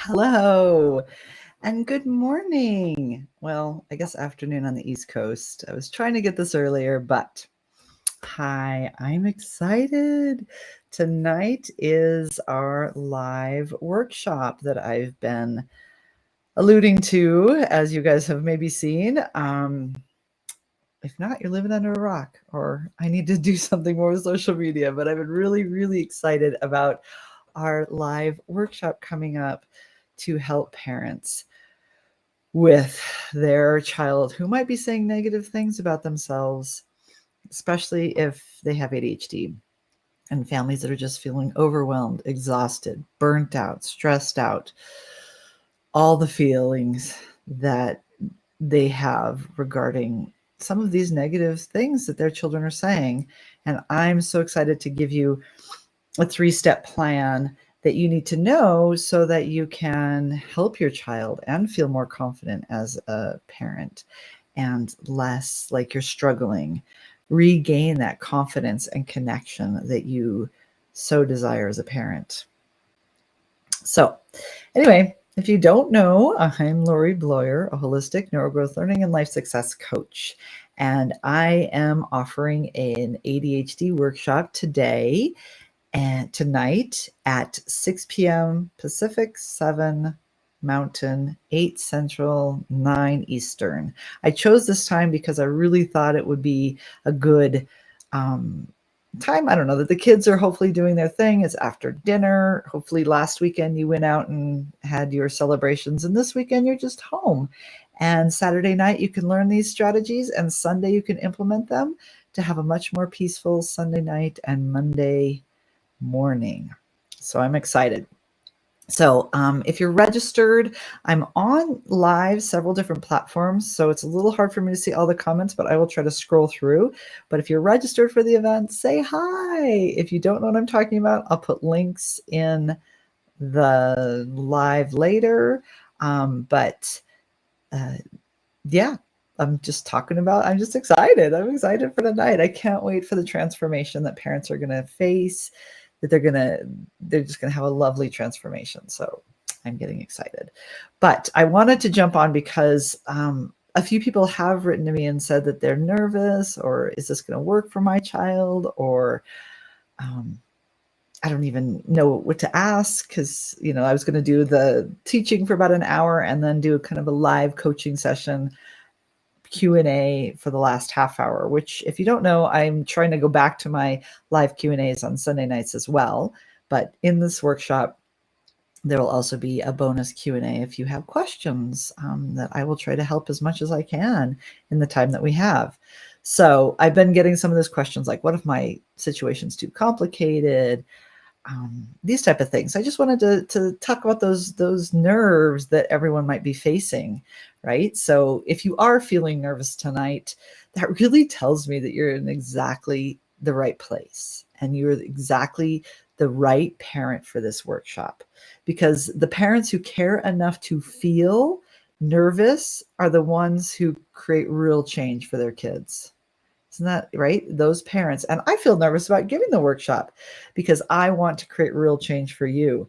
Hello and good morning. Well, I guess afternoon on the East Coast. I was trying to get this earlier, but hi, I'm excited. Tonight is our live workshop that I've been alluding to, as you guys have maybe seen. If not, you're living under a rock, or I need to do something more with social media. But I've been really, really excited about our live workshop coming up to help parents with their child who might be saying negative things about themselves, especially if they have ADHD, and families that are just feeling overwhelmed, exhausted, burnt out, stressed out, all the feelings that they have regarding some of these negative things that their children are saying. And I'm so excited to give you a 3-step plan that you need to know so that you can help your child and feel more confident as a parent and less like you're struggling. Regain that confidence and connection that you so desire as a parent. So, anyway, if you don't know, I'm Lori Bloyer, a holistic neurogrowth learning and life success coach. And I am offering an ADHD workshop today and tonight at 6 p.m. Pacific, 7 Mountain, 8 Central, 9 Eastern. I chose this time because I really thought it would be a good time. I don't know, that the kids are hopefully doing their thing. It's after dinner. Hopefully last weekend you went out and had your celebrations, and this weekend you're just home. And Saturday night you can learn these strategies, and Sunday you can implement them to have a much more peaceful Sunday night and Monday morning. So I'm excited. So if you're registered, I'm on live several different platforms, so it's a little hard for me to see all the comments, but I will try to scroll through. But if you're registered for the event, say hi. If you don't know what I'm talking about, I'll put links in the live later. Yeah, I'm just excited. I'm excited for tonight. I can't wait for the transformation that parents are going to face, that they're just going to have a lovely transformation. So I'm getting excited. But I wanted to jump on because a few people have written to me and said that they're nervous, or is this going to work for my child? Or I don't even know what to ask, because, I was going to do the teaching for about an hour and then do kind of a live coaching session Q&A for the last half hour, which, if you don't know, I'm trying to go back to my live Q&As on Sunday nights as well. But in this workshop, there will also be a bonus Q&A if you have questions that I will try to help as much as I can in the time that we have. So I've been getting some of those questions like, what if my situation's too complicated? These type of things. I just wanted to talk about those nerves that everyone might be facing, right? So if you are feeling nervous tonight, that really tells me that you're in exactly the right place and you're exactly the right parent for this workshop, because the parents who care enough to feel nervous are the ones who create real change for their kids. Isn't that right? Those parents. And I feel nervous about giving the workshop because I want to create real change for you.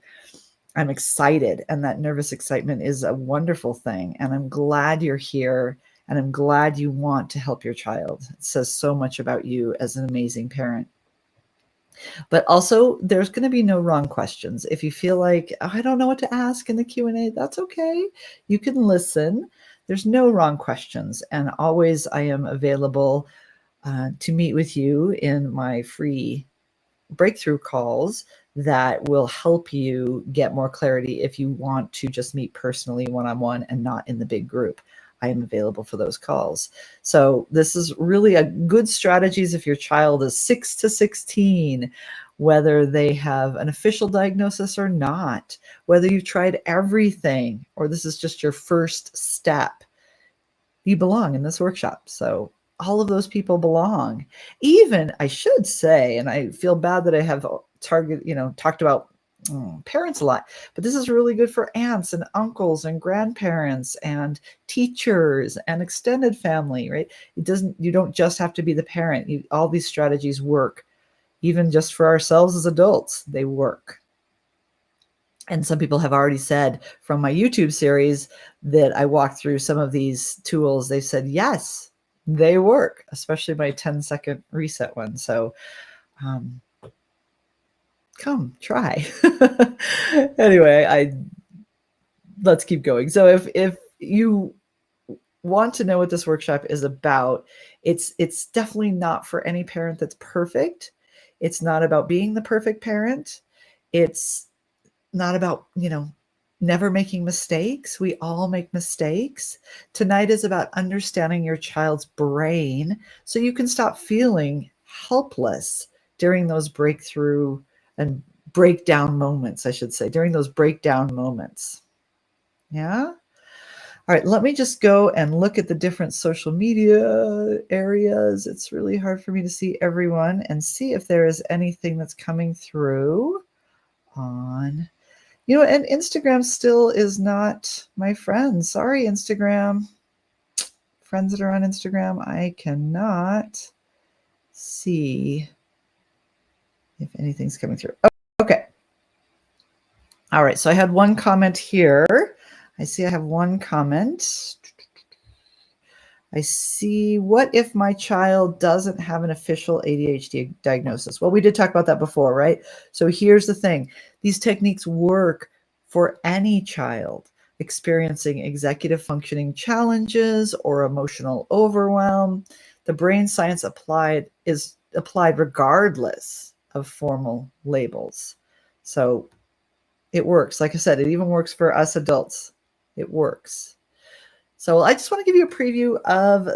I'm excited, and that nervous excitement is a wonderful thing. And I'm glad you're here, and I'm glad you want to help your child. It says so much about you as an amazing parent. But also, there's going to be no wrong questions. If you feel like, oh, I don't know what to ask in the Q&A, that's okay. You can listen. There's no wrong questions. And always I am available to meet with you in my free breakthrough calls that will help you get more clarity if you want to just meet personally one-on-one and not in the big group. I am available for those calls. So this is really a good strategies if your child is 6 to 16, whether they have an official diagnosis or not, whether you've tried everything or this is just your first step. You belong in this workshop. So all of those people belong. Even, I should say, and I feel bad that I have talked about parents a lot, but this is really good for aunts and uncles and grandparents and teachers and extended family, right? You don't just have to be the parent. All these strategies work, even just for ourselves as adults, they work. And some people have already said from my YouTube series that I walked through some of these tools. They said, yes, they work, especially my 10-second reset one. So come try. Anyway, let's keep going. So if you want to know what this workshop is about, it's definitely not for any parent that's perfect. It's not about being the perfect parent. It's not about, never making mistakes. We all make mistakes. Tonight is about understanding your child's brain so you can stop feeling helpless during those breakthrough and breakdown moments, I should say, during those breakdown moments. Yeah. All right, let me just go and look at the different social media areas. It's really hard for me to see everyone and see if there is anything that's coming through on, and Instagram still is not my friend. Sorry, Instagram. Friends that are on Instagram, I cannot see if anything's coming through. Oh, okay. All right, so I had one comment here. I see I have one comment. I see, what if my child doesn't have an official ADHD diagnosis? Well, we did talk about that before, right? So here's the thing. These techniques work for any child experiencing executive functioning challenges or emotional overwhelm. The brain science is applied regardless of formal labels. So it works. Like I said, it even works for us adults. It works. So I just want to give you a preview of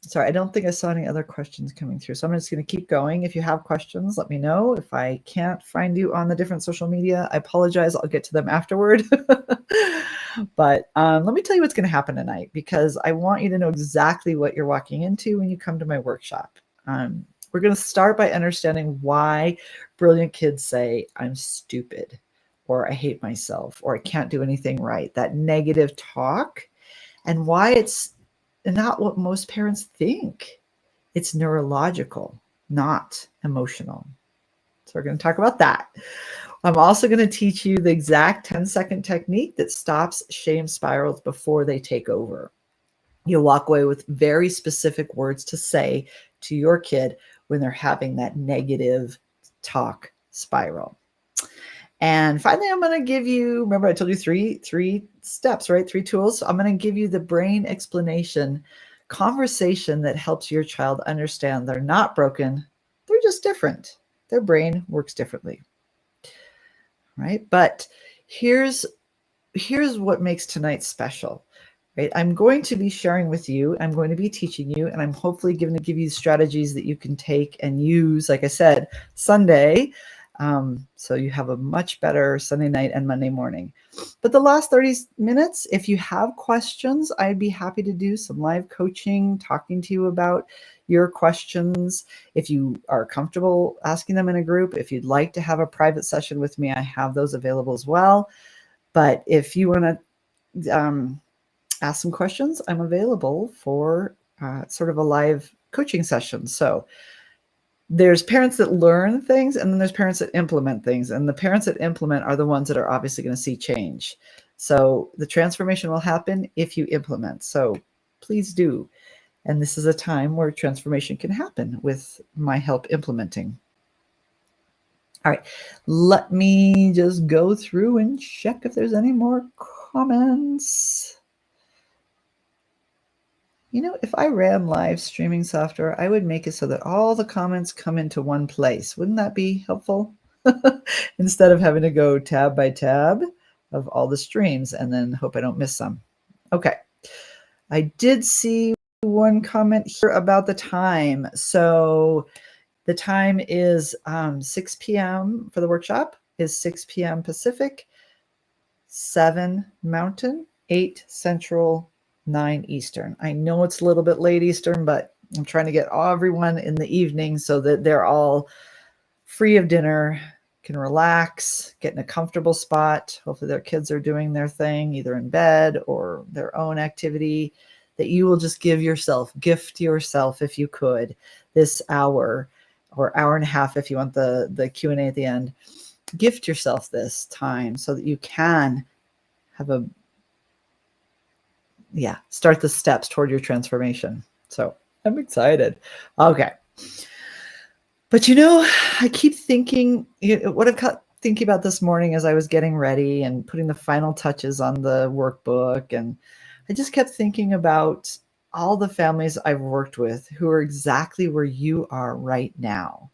sorry, I don't think I saw any other questions coming through. So I'm just going to keep going. If you have questions, let me know. If I can't find you on the different social media, I apologize. I'll get to them afterward. But let me tell you what's going to happen tonight, because I want you to know exactly what you're walking into when you come to my workshop. We're going to start by understanding why brilliant kids say, I'm stupid, or I hate myself, or I can't do anything right, that negative talk, and why it's not what most parents think. It's neurological, not emotional. So we're going to talk about that. I'm also going to teach you the exact 10-second technique that stops shame spirals before they take over. You'll walk away with very specific words to say to your kid when they're having that negative talk spiral. And finally, I'm going to give you, remember I told you three steps, right? 3 tools. So I'm going to give you the brain explanation conversation that helps your child understand they're not broken. They're just different. Their brain works differently, right? But here's what makes tonight special, right? I'm going to be sharing with you, I'm going to be teaching you, and I'm hopefully going to give you strategies that you can take and use, like I said, Sunday. So you have a much better Sunday night and Monday morning. But the last 30 minutes, if you have questions, I'd be happy to do some live coaching, talking to you about your questions. If you are comfortable asking them in a group, if you'd like to have a private session with me, I have those available as well. But if you want to ask some questions, I'm available for sort of a live coaching session. So there's parents that learn things, and then there's parents that implement things. And the parents that implement are the ones that are obviously going to see change. So the transformation will happen if you implement. So please do. And this is a time where transformation can happen with my help implementing. All right, let me just go through and check if there's any more comments. If I ran live streaming software, I would make it so that all the comments come into one place. Wouldn't that be helpful? Instead of having to go tab by tab of all the streams and then hope I don't miss some. Okay. I did see one comment here about the time. So the time is 6 p.m. for the workshop is 6 p.m. Pacific, 7 Mountain, 8 Central, 9 Eastern. I know it's a little bit late Eastern, but I'm trying to get everyone in the evening so that they're all free of dinner, can relax, get in a comfortable spot. Hopefully their kids are doing their thing, either in bed or their own activity, that you will just gift yourself, if you could, this hour or hour and a half if you want the Q&A at the end. gift yourself this time so that you can have start the steps toward your transformation. So I'm excited. Okay. But I keep thinking, what I kept thinking about this morning as I was getting ready and putting the final touches on the workbook, and I just kept thinking about all the families I've worked with who are exactly where you are right now.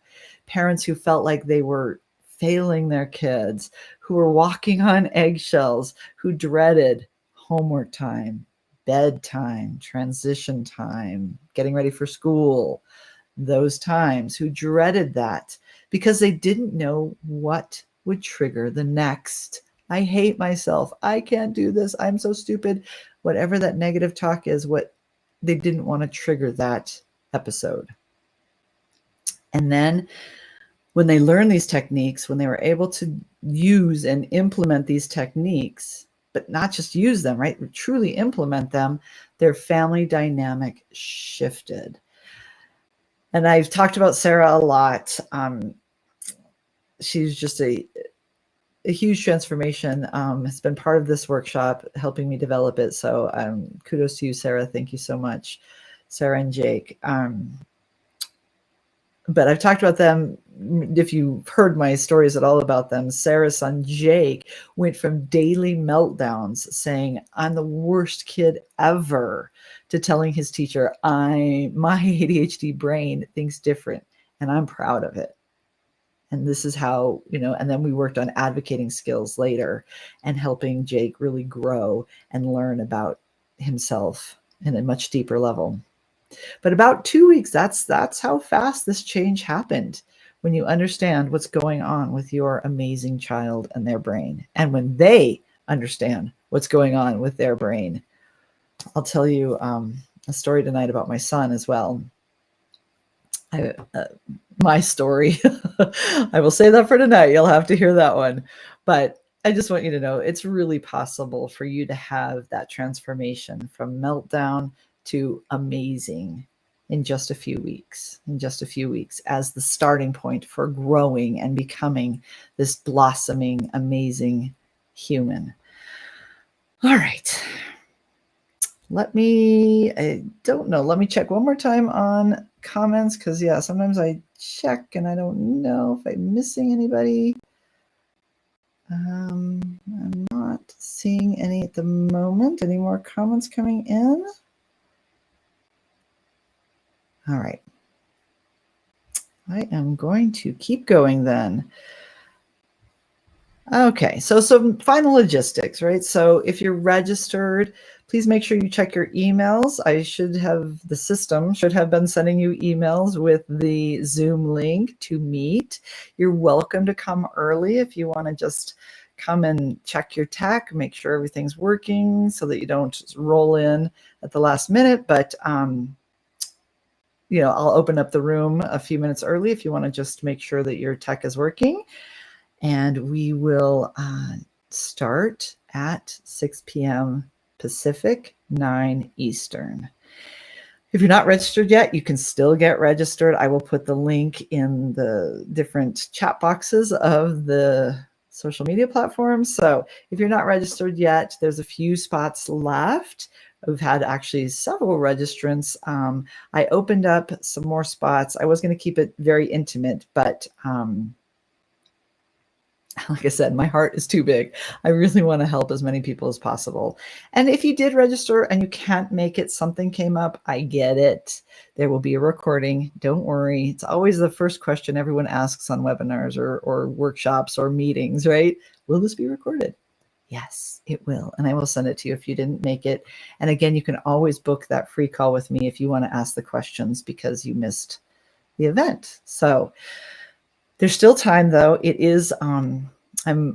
Parents who felt like they were failing their kids, who were walking on eggshells, who dreaded homework time, bedtime, transition time, getting ready for school, those times, who dreaded that because they didn't know what would trigger the next. I hate myself. I can't do this. I'm so stupid. Whatever that negative talk is, what they didn't want to trigger that episode. And then when they learned these techniques, when they were able to use and implement these techniques, but not just use them, right? Truly implement them, their family dynamic shifted. And I've talked about Sarah a lot. She's just a huge transformation. Has been part of this workshop, helping me develop it. So kudos to you, Sarah. Thank you so much, Sarah and Jake. But I've talked about them. If you've heard my stories at all about them, Sarah's son Jake went from daily meltdowns saying, "I'm the worst kid ever," to telling his teacher, my ADHD brain thinks different and I'm proud of it. And this is how, and then we worked on advocating skills later and helping Jake really grow and learn about himself in a much deeper level. But about 2 weeks, that's how fast this change happened, when you understand what's going on with your amazing child and their brain. And when they understand what's going on with their brain. I'll tell you a story tonight about my son as well. My story. I will say that for tonight. You'll have to hear that one. But I just want you to know it's really possible for you to have that transformation from meltdown to amazing in just a few weeks, as the starting point for growing and becoming this blossoming, amazing human. All right. Let me check one more time on comments, because sometimes I check and I don't know if I'm missing anybody. I'm not seeing any at the moment. Any more comments coming in? All right. I am going to keep going then. Okay, so some final logistics, right? So if you're registered, please make sure you check your emails. The system should have been sending you emails with the Zoom link to meet. You're welcome to come early if you want to just come and check your tech, make sure everything's working so that you don't just roll in at the last minute. But I'll open up the room a few minutes early if you want to just make sure that your tech is working. And we will start at 6 p.m. Pacific, 9 Eastern. If you're not registered yet, you can still get registered. I will put the link in the different chat boxes of the social media platforms. So if you're not registered yet, there's a few spots left. We've had actually several registrants. I opened up some more spots. I was going to keep it very intimate, but like I said, my heart is too big. I really want to help as many people as possible. And if you did register and you can't make it, something came up, I get it. There will be a recording. Don't worry. It's always the first question everyone asks on webinars or workshops or meetings, right? Will this be recorded? Yes, it will. And I will send it to you if you didn't make it. And again, you can always book that free call with me if you want to ask the questions because you missed the event. So there's still time, though. It is, I'm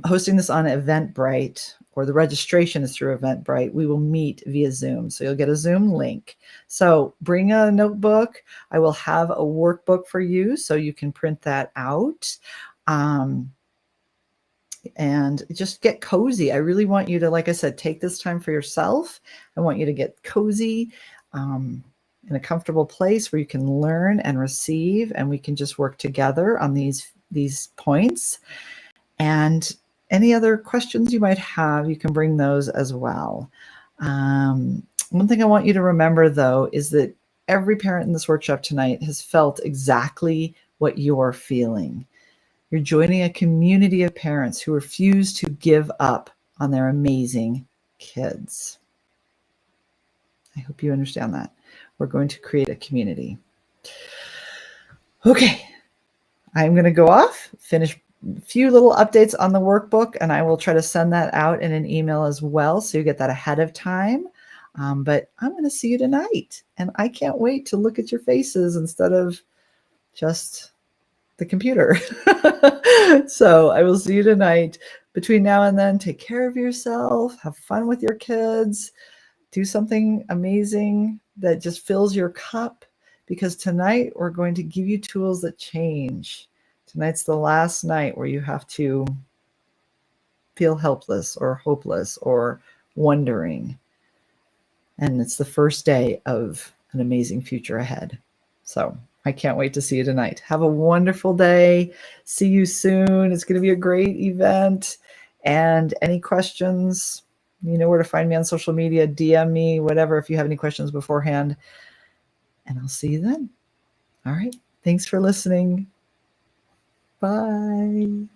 hosting this on Eventbrite, or the registration is through Eventbrite. We will meet via Zoom. So you'll get a Zoom link. So bring a notebook. I will have a workbook for you so you can print that out. And just get cozy. I really want you to, like I said, take this time for yourself. I want you to get cozy in a comfortable place where you can learn and receive, and we can just work together on these points. And any other questions you might have, you can bring those as well. One thing I want you to remember, though, is that every parent in this workshop tonight has felt exactly what you're feeling. You're joining a community of parents who refuse to give up on their amazing kids. I hope you understand that. We're going to create a community. Okay, I'm going to go off, finish a few little updates on the workbook, and I will try to send that out in an email as well, so you get that ahead of time. But I'm going to see you tonight, and I can't wait to look at your faces instead of just the computer. So I will see you tonight. Between now and then, take care of yourself, have fun with your kids, do something amazing that just fills your cup, because tonight we're going to give you tools that change. Tonight's the last night where you have to feel helpless or hopeless or wondering. And it's the first day of an amazing future ahead. So I can't wait to see you tonight. Have a wonderful day. See you soon. It's going to be a great event. And any questions, you know where to find me on social media, DM me, whatever, if you have any questions beforehand. And I'll see you then. All right. Thanks for listening. Bye.